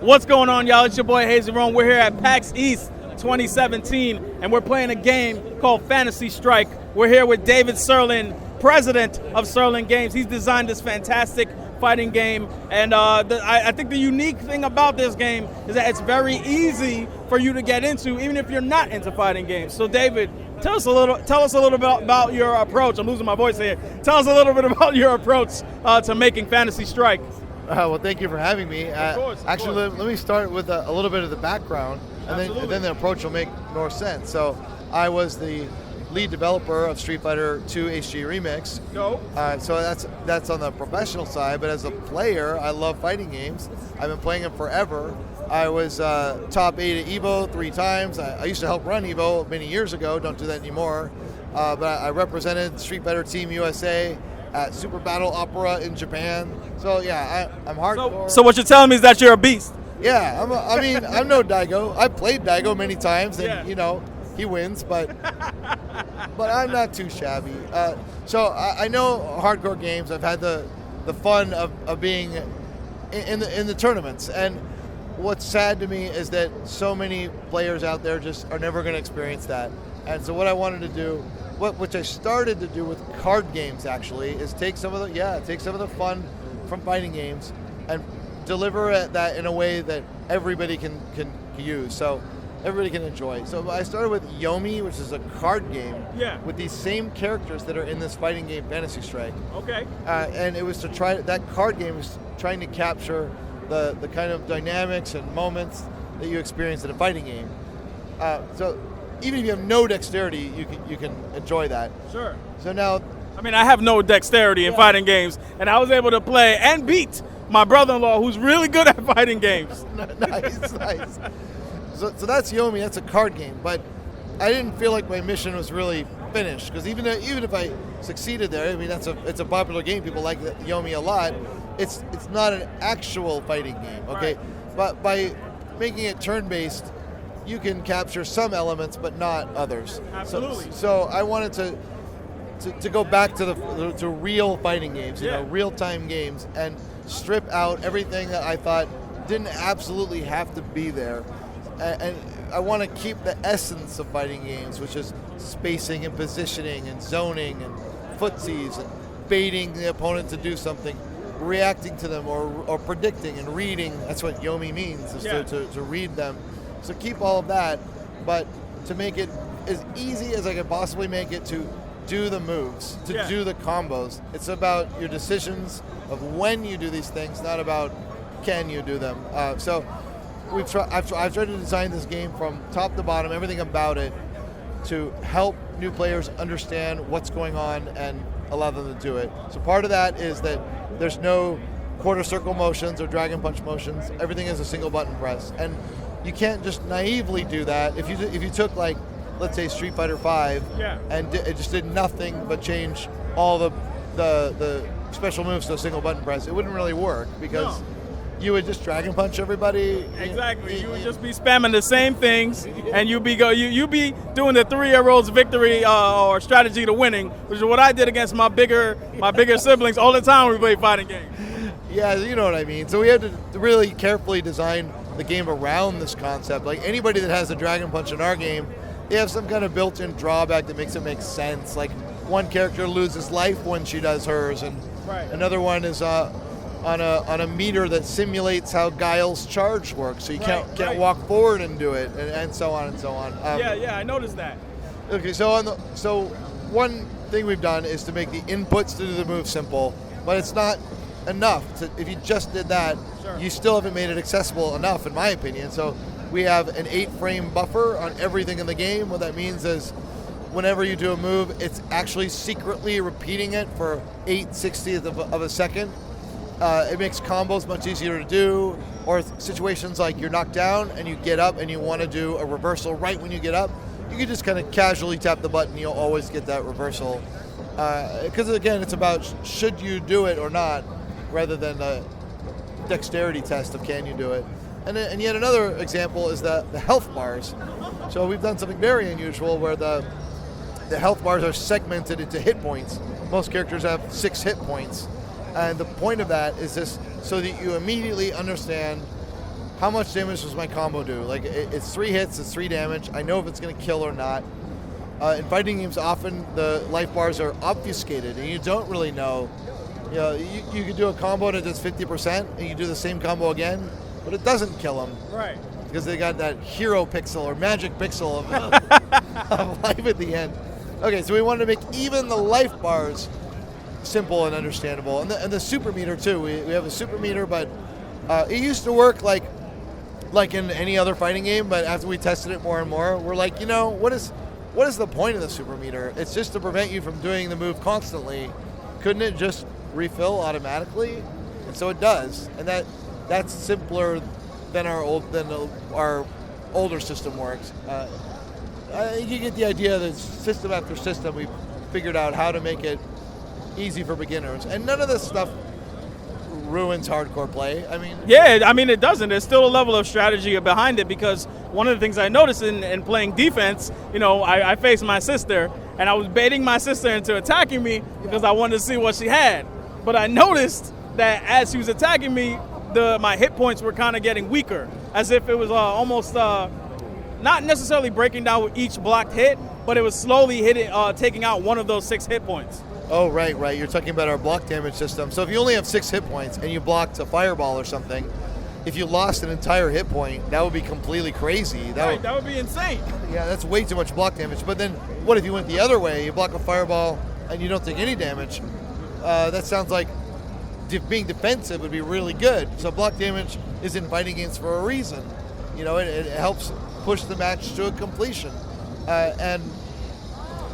What's going on, y'all? It's your boy HazyRome. We're here at PAX East 2017, and we're playing a game called Fantasy Strike. We're here with David Sirlin, president of Sirlin Games. He's designed this fantastic fighting game, and I think the unique thing about this game is that it's very easy for you to get into, even if you're not into fighting games. So, David, tell us a little bit about your approach. I'm losing my voice here. Tell us a little bit about your approach to making Fantasy Strike. Well, thank you for having me. Of course. Actually, let me start with a little bit of the background, and then the approach will make more sense. So, I was the lead developer of Street Fighter 2 HD Remix. No. So that's on the professional side, but as a player, I love fighting games. I've been playing them forever. I was top 8 at EVO 3 times. I used to help run EVO many years ago. Don't do that anymore. But I represented Street Fighter Team USA at Super Battle Opera in Japan. So yeah, I'm hardcore. So what you're telling me is that you're a beast. Yeah, I'm no Daigo. I've played Daigo many times, and you know, he wins, but I'm not too shabby. So I know hardcore games. I've had the fun of being in the tournaments, and what's sad to me is that so many players out there just are never going to experience that. And so what I wanted to do, which I started to do with card games actually, is take some of the fun from fighting games and deliver that in a way that everybody can use. So everybody can enjoy. So I started with Yomi, which is a card game with these same characters that are in this fighting game, Fantasy Strike. Okay. And it was to try, that card game was trying to capture the kind of dynamics and moments that you experience in a fighting game. So even if you have no dexterity, you can enjoy that. Sure. So now, I mean, I have no dexterity in fighting games, and I was able to play and beat my brother-in-law, who's really good at fighting games. nice. So that's Yomi. That's a card game, but I didn't feel like my mission was really finished, because even if I succeeded there, I mean it's a popular game. People like Yomi a lot. It's not an actual fighting game, okay? Right. But by making it turn-based, you can capture some elements, but not others. Absolutely. So I wanted to go back to real fighting games, real-time games, and strip out everything that I thought didn't absolutely have to be there. And I want to keep the essence of fighting games, which is spacing and positioning and zoning and footsies and baiting the opponent to do something, reacting to them or predicting and reading. That's what Yomi means, is to read them. So keep all of that, but to make it as easy as I could possibly make it to do the moves, to do the combos. It's about your decisions of when you do these things, not about can you do them. So I've tried to design this game from top to bottom, everything about it, to help new players understand what's going on and allow them to do it. So part of that is that there's no quarter circle motions or dragon punch motions. Everything is a single button press, and you can't just naively do that. If you took, like, let's say Street Fighter 5 and it just did nothing but change all the special moves to a single button press, it wouldn't really work, because you would just dragon punch everybody. Exactly. You would just be spamming the same things, and you'd be doing the 3-year-old's victory or strategy to winning, which is what I did against my bigger siblings all the time when we played fighting games. Yeah, you know what I mean. So we had to really carefully design the game around this concept. Like, anybody that has a dragon punch in our game, they have some kind of built-in drawback that makes it make sense. Like, one character loses life when she does hers, and another one is on a meter that simulates how Guile's charge works, so you can't walk forward and do it, and so on and so on. I noticed that. Okay, so one thing we've done is to make the inputs to do the move simple, but it's not enough. If you just did that, you still haven't made it accessible enough, in my opinion. So we have an 8-frame buffer on everything in the game. What that means is, whenever you do a move, it's actually secretly repeating it for 8/60th of a second. It makes combos much easier to do, or situations like you're knocked down and you get up and you want to do a reversal right when you get up, you can just kind of casually tap the button. You'll always get that reversal. Because again, it's about should you do it or not, rather than a dexterity test of can you do it. And yet another example is the health bars. So we've done something very unusual where the health bars are segmented into hit points. Most characters have 6 hit points. And the point of that is just so that you immediately understand how much damage does my combo do? Like, it's 3 hits, it's 3 damage. I know if it's going to kill or not. In fighting games, often the life bars are obfuscated, and you don't really know. You know, you can do a combo that does 50%, and you do the same combo again, but it doesn't kill them. Right. Because they got that hero pixel or magic pixel of, of life at the end. Okay, so we wanted to make even the life bars simple and understandable. And the super meter, too. We have a super meter, but it used to work like in any other fighting game, but after we tested it more and more, we're like, you know, what is the point of the super meter? It's just to prevent you from doing the move constantly. Couldn't it just refill automatically? And so it does. And that's simpler than our older system works. I think you get the idea that system after system, we've figured out how to make it easy for beginners. And none of this stuff ruins hardcore play. I mean, yeah, I mean, it doesn't. There's still a level of strategy behind it, because one of the things I noticed in playing defense, you know, I faced my sister, and I was baiting my sister into attacking me because I wanted to see what she had. But I noticed that as she was attacking me, my hit points were kind of getting weaker, as if it was almost not necessarily breaking down with each blocked hit, but it was slowly taking out one of those 6 hit points. Oh, right. You're talking about our block damage system. So if you only have 6 hit points and you blocked a fireball or something, if you lost an entire hit point, that would be completely crazy. That would be insane. Yeah, that's way too much block damage. But then what if you went the other way? You block a fireball and you don't take any damage. That sounds like being defensive would be really good. So block damage is in fighting games for a reason. You know, it helps push the match to a completion. And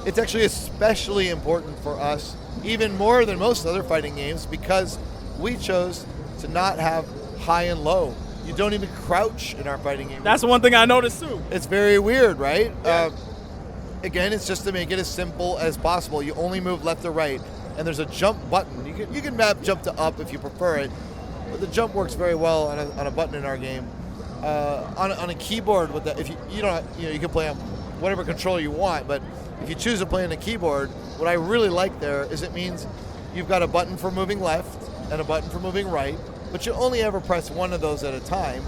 it's actually especially important for us, even more than most other fighting games, because we chose to not have high and low. You don't even crouch in our fighting game. That's one thing I noticed too. It's very weird, right? Yeah. Again, it's just to make it as simple as possible. You only move left or right, and there's a jump button. You can map jump to up if you prefer it, but the jump works very well on a button in our game. On a keyboard with if you don't, you know, you can play on whatever controller you want, but if you choose to play on a keyboard, what I really like there is it means you've got a button for moving left and a button for moving right, but you only ever press one of those at a time.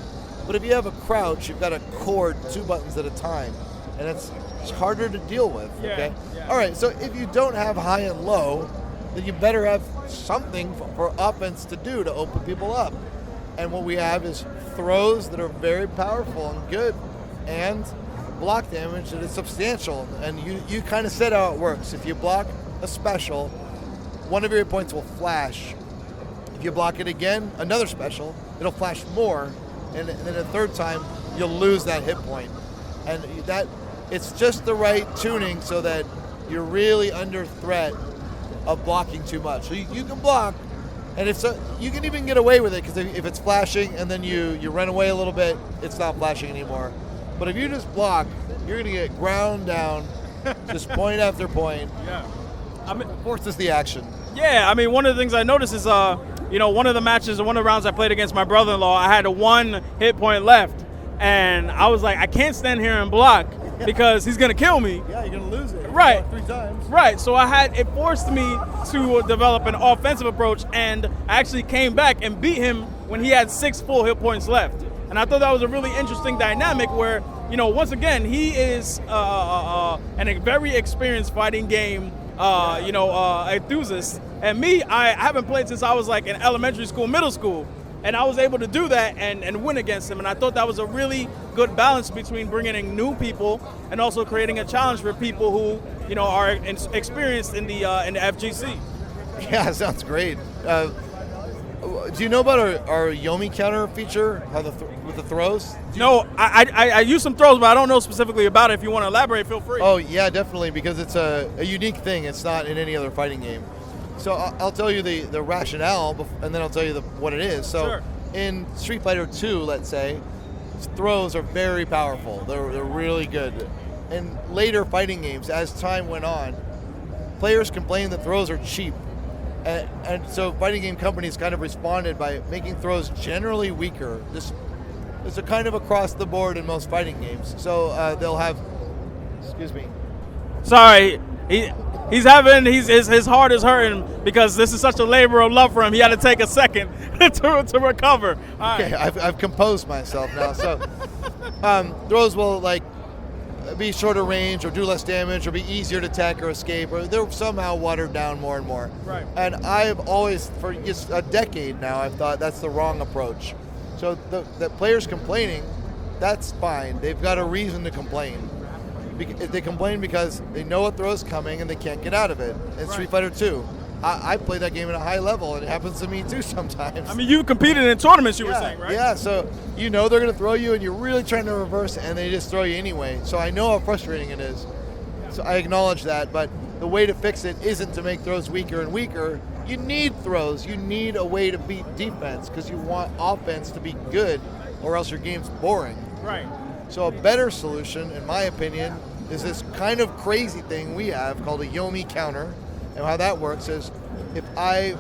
But if you have a crouch, you've got to chord 2 buttons at a time, and it's harder to deal with. Yeah, okay. yeah. All right. So if you don't have high and low, then you better have something for offense to do to open people up. And what we have is throws that are very powerful and good, and block damage that is substantial. And you kind of said how it works. If you block a special, one of your hit points will flash. If you block it again, another special, it'll flash more, and then a third time you'll lose that hit point. And that it's just the right tuning so that you're really under threat of blocking too much. So you can block, and if so, you can even get away with it, because if it's flashing and then you run away a little bit, it's not flashing anymore. But if you just block, you're going to get ground down, just point after point. Yeah. I mean, forces the action. Yeah, I mean, one of the things I noticed is, you know, one of the matches, one of the rounds I played against my brother-in-law, I had 1 hit point left, and I was like, I can't stand here and block because he's gonna kill me. Yeah, you're gonna lose it. Right. 3 times. Right. So it forced me to develop an offensive approach, and I actually came back and beat him when he had 6 full hit points left. And I thought that was a really interesting dynamic where, you know, once again, he is a very experienced fighting game enthusiast. And me, I haven't played since I was like in elementary school, middle school. And I was able to do that and win against him. And I thought that was a really good balance between bringing in new people and also creating a challenge for people who, you know, are experienced in the FGC. Yeah, sounds great. Do you know about our Yomi counter feature, with the throws? No, I use some throws, but I don't know specifically about it. If you want to elaborate, feel free. Oh, yeah, definitely, because it's a unique thing. It's not in any other fighting game. So I'll tell you the rationale, and then I'll tell you what it is. So Sure. In Street Fighter 2, let's say, throws are very powerful. They're really good. In later fighting games, as time went on, players complained that throws are cheap. And so fighting game companies kind of responded by making throws generally weaker. It's a kind of across the board in most fighting games. So they'll have, excuse me. Sorry, he his heart is hurting because this is such a labor of love for him. He had to take a second to recover. All right. Okay, I've composed myself now. So throws will like be shorter range or do less damage or be easier to attack or escape, or they're somehow watered down more and more. Right. And I've always, for just a decade now, I've thought that's the wrong approach. So the players complaining, that's fine. They've got a reason to complain. If they complain because they know a throw's coming and they can't get out of it. In Street Fighter 2, I played that game at a high level, and it happens to me too sometimes. I mean, you competed in tournaments, you were saying, right? Yeah, so you know they're going to throw you, and you're really trying to reverse, and they just throw you anyway. So I know how frustrating it is. So I acknowledge that, but the way to fix it isn't to make throws weaker and weaker. You need throws. You need a way to beat defense because you want offense to be good, or else your game's boring. Right. So a better solution, in my opinion, is this kind of crazy thing we have called a Yomi counter. And how that works is if I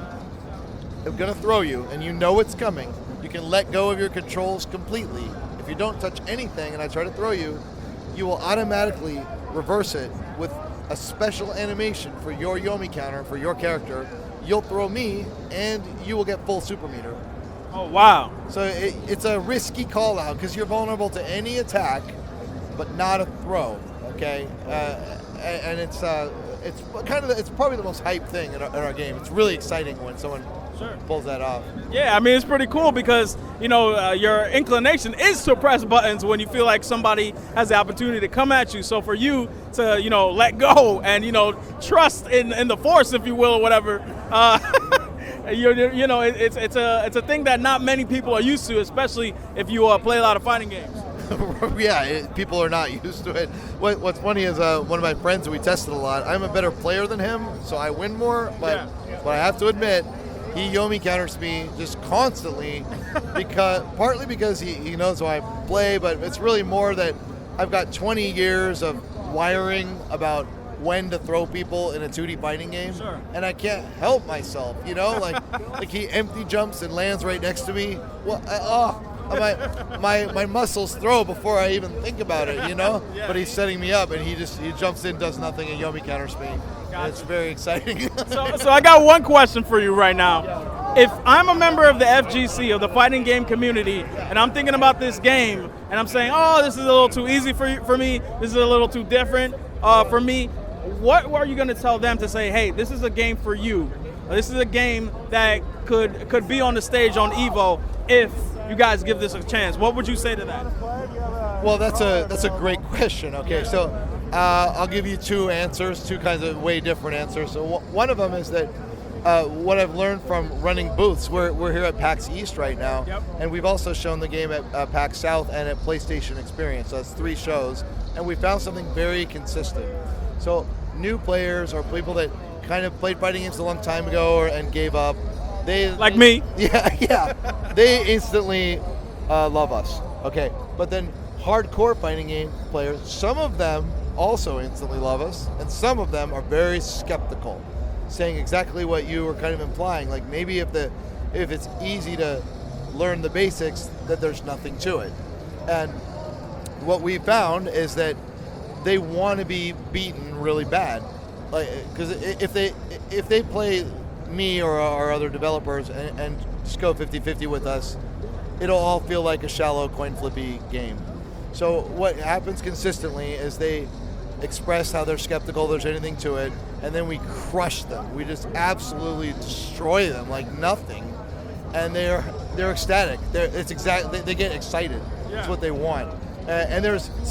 am going to throw you and you know it's coming, you can let go of your controls completely. If you don't touch anything and I try to throw you, you will automatically reverse it with a special animation for your Yomi counter, for your character. You'll throw me and you will get full super meter. Oh, wow. So it's a risky call out because you're vulnerable to any attack, but not a throw. Okay, and it's probably the most hyped thing in our game. It's really exciting when someone pulls that off. Yeah, I mean, it's pretty cool because your inclination is to press buttons when you feel like somebody has the opportunity to come at you. So for you to let go and trust in the force, if you will, or whatever. It's a thing that not many people are used to, especially if you play a lot of fighting games. Yeah, people are not used to it. What's funny is one of my friends we tested a lot. I'm a better player than him, so I win more. But I have to admit, he Yomi counters me just constantly, partly because he knows how I play, but it's really more that I've got 20 years of wiring about when to throw people in a 2D fighting game, and I can't help myself. Like he empty jumps and lands right next to me. My muscles throw before I even think about it, But he's setting me up, and he jumps in, does nothing, and Yomi counters me. Gotcha. It's very exciting. So I got one question for you right now. If I'm a member of the FGC, of the fighting game community, and I'm thinking about this game, and I'm saying, oh, this is a little too easy for me, this is a little too different for me, what are you going to tell them to say, hey, this is a game for you? This is a game that could be on the stage on EVO if you guys give this a chance. What would you say to that? Well, that's a great question. Okay, so I'll give you two kinds of way different answers. So one of them is that what I've learned from running booths, we're here at PAX East right now, and we've also shown the game at PAX South and at PlayStation Experience. So that's 3 shows, and we found something very consistent. So new players or people that kind of played fighting games a long time ago and gave up, like me. Yeah. They instantly love us. Okay, but then hardcore fighting game players, some of them also instantly love us, and some of them are very skeptical, saying exactly what you were kind of implying. Like maybe if it's easy to learn the basics, that there's nothing to it. And what we found is that they want to be beaten really bad, like because if they play me or our other developers and just go 50-50 with us, it'll all feel like a shallow coin flippy game. So what happens consistently is they express how they're skeptical there's anything to it, and then we crush them. We just absolutely destroy them like nothing, and they're ecstatic. They get excited. Yeah. It's what they want. And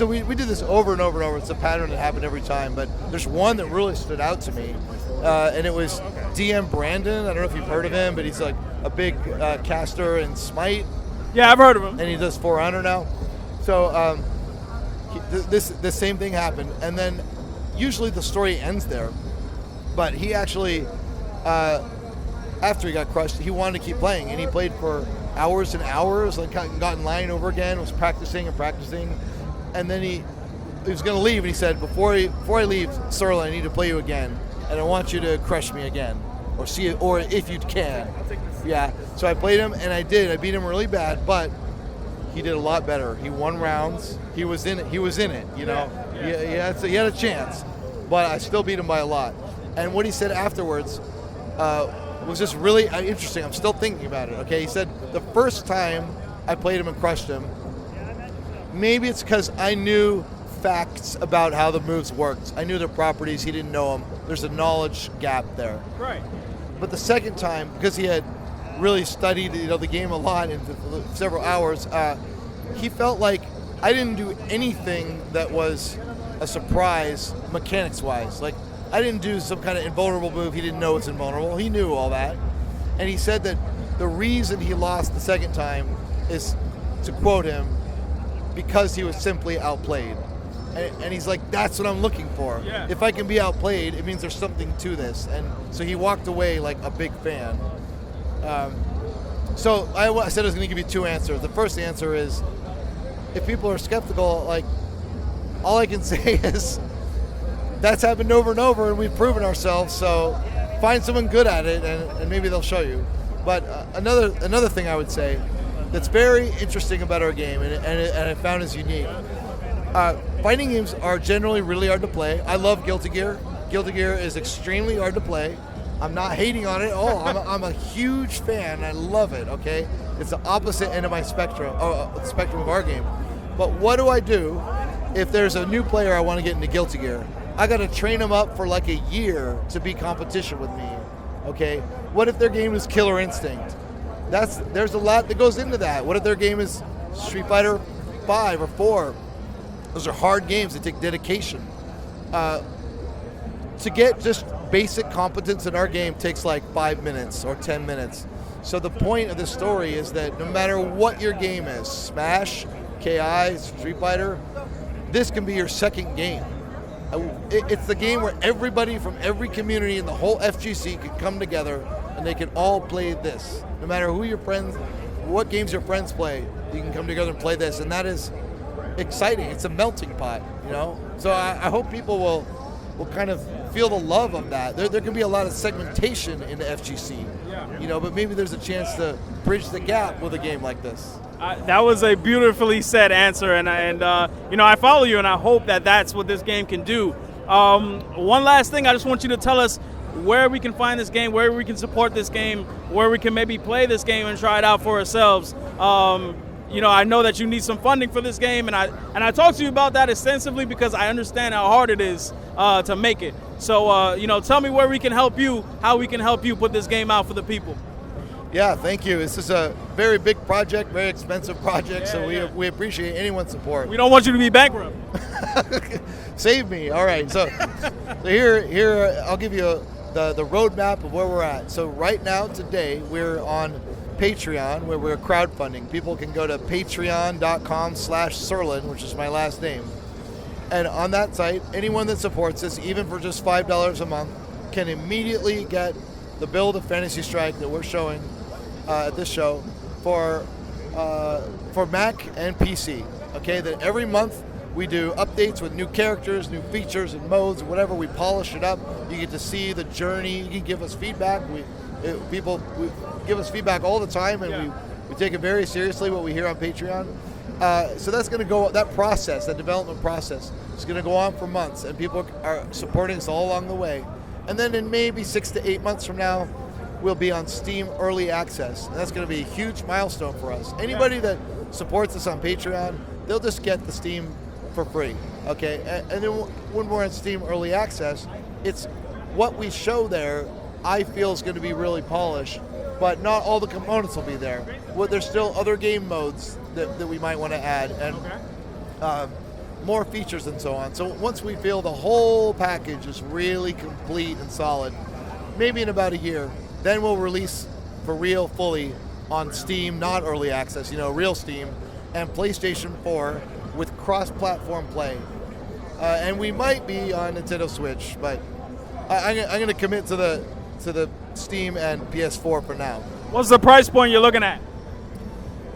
we did this over and over and over. It's a pattern that happened every time, but there's one that really stood out to me, and it was DM Brandon. I don't know if you've heard of him, but he's like a big caster in Smite. Yeah, I've heard of him. And he does For Honor now. So this same thing happened, and then usually the story ends there, but he actually, after he got crushed, he wanted to keep playing, and he played for hours and hours, like got in line over again, was practicing, and then he was going to leave, and he said, before I leave, Sirlin, I need to play you again, and I want you to crush me again, or see it, or if you can. Yeah, so I played him, and I did. I beat him really bad, but he did a lot better. He won rounds. He was in it. He had a chance, but I still beat him by a lot. And what he said afterwards was just really interesting. I'm still thinking about it, okay? He said, the first time I played him and crushed him, maybe it's because I knew facts about how the moves worked. I knew their properties, he didn't know them. There's a knowledge gap there. Right. But the second time, because he had really studied the game a lot in several hours, he felt like I didn't do anything that was a surprise mechanics-wise. Like, I didn't do some kind of invulnerable move. He didn't know it's invulnerable. He knew all that. And he said that the reason he lost the second time is, to quote him, because he was simply outplayed. And he's like, that's what I'm looking for. Yeah. If I can be outplayed, it means there's something to this. And so he walked away like a big fan. So I said I was going to give you two answers. The first answer is, if people are skeptical, like, all I can say is that's happened over and over, and we've proven ourselves. So find someone good at it, and maybe they'll show you. But another thing I would say that's very interesting about our game, and I found is unique. Fighting games are generally really hard to play. I love Guilty Gear. Guilty Gear is extremely hard to play. I'm not hating on it at all. I'm a huge fan. I love it, okay? It's the opposite end of my spectrum, the spectrum of our game. But what do I do if there's a new player I want to get into Guilty Gear? I got to train them up for like a year to be competition with me, okay? What if their game is Killer Instinct? There's a lot that goes into that. What if their game is Street Fighter 5 or 4? Those are hard games that take dedication. To get just basic competence in our game takes like 5 minutes or 10 minutes. So the point of this story is that no matter what your game is, Smash, KI, Street Fighter, this can be your second game. It's the game where everybody from every community in the whole FGC can come together and they can all play this. No matter who your friends, what games your friends play, you can come together and play this, and that is exciting. It's a melting pot, So I hope people will kind of feel the love of that. There can be a lot of segmentation in the FGC, but maybe there's a chance to bridge the gap with a game like this. That was a beautifully said answer, and I follow you, and I hope that that's what this game can do. One last thing, I just want you to tell us where we can find this game, where we can support this game, where we can maybe play this game and try it out for ourselves. I know that you need some funding for this game, and I talked to you about that extensively because I understand how hard it is to make it. So, tell me where we can help you, how we can help you put this game out for the people. Yeah, thank you. This is a very big project, very expensive project, so we appreciate anyone's support. We don't want you to be bankrupt. Save me. All right. So here I'll give you the roadmap of where we're at. So right now, today, we're on Patreon, where we're crowdfunding. People can go to patreon.com/Sirlin, which is my last name. And on that site, anyone that supports us, even for just $5 a month, can immediately get the build of Fantasy Strike that we're showing at this show for Mac and PC. Okay, that every month we do updates with new characters, new features and modes, whatever. We polish it up. You get to see the journey. You can give us feedback. People give us feedback all the time, and we take it very seriously what we hear on Patreon. So that's going to go. That process, that development process, is going to go on for months, and people are supporting us all along the way. And then in maybe 6 to 8 months from now, we'll be on Steam Early Access. And that's going to be a huge milestone for us. Anybody that supports us on Patreon, they'll just get the Steam for free, okay? And then when we're on Steam Early Access, it's what we show there, I feel is going to be really polished, but not all the components will be there. Well, there's still other game modes that we might want to add, and more features and so on. So once we feel the whole package is really complete and solid, maybe in about a year, then we'll release for real fully on Steam, not early access, real Steam, and PlayStation 4 with cross-platform play. And we might be on Nintendo Switch, but I'm going to commit to the Steam and PS4 for now. What's the price point you're looking at?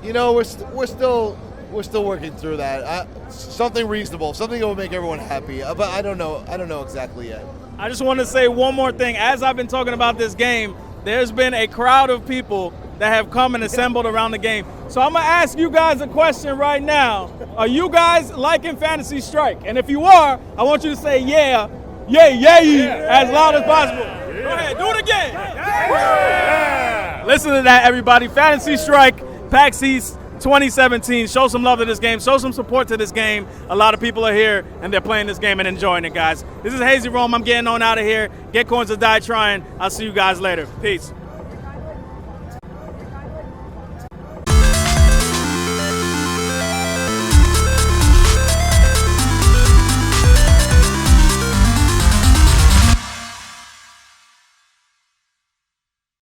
We're still working through that. Something reasonable, something that will make everyone happy. But I don't know exactly yet. I just want to say one more thing. As I've been talking about this game, there's been a crowd of people that have come and assembled around the game. So I'm going to ask you guys a question right now. Are you guys liking Fantasy Strike? And if you are, I want you to say yeah yay, as loud as possible. Go ahead, do it again. Listen to that, everybody. Fantasy Strike, PAX East 2017. Show some love to this game. Show some support to this game. A lot of people are here, and they're playing this game and enjoying it, guys. This is HazyRome. I'm getting on out of here. Get coins or die trying. I'll see you guys later. Peace.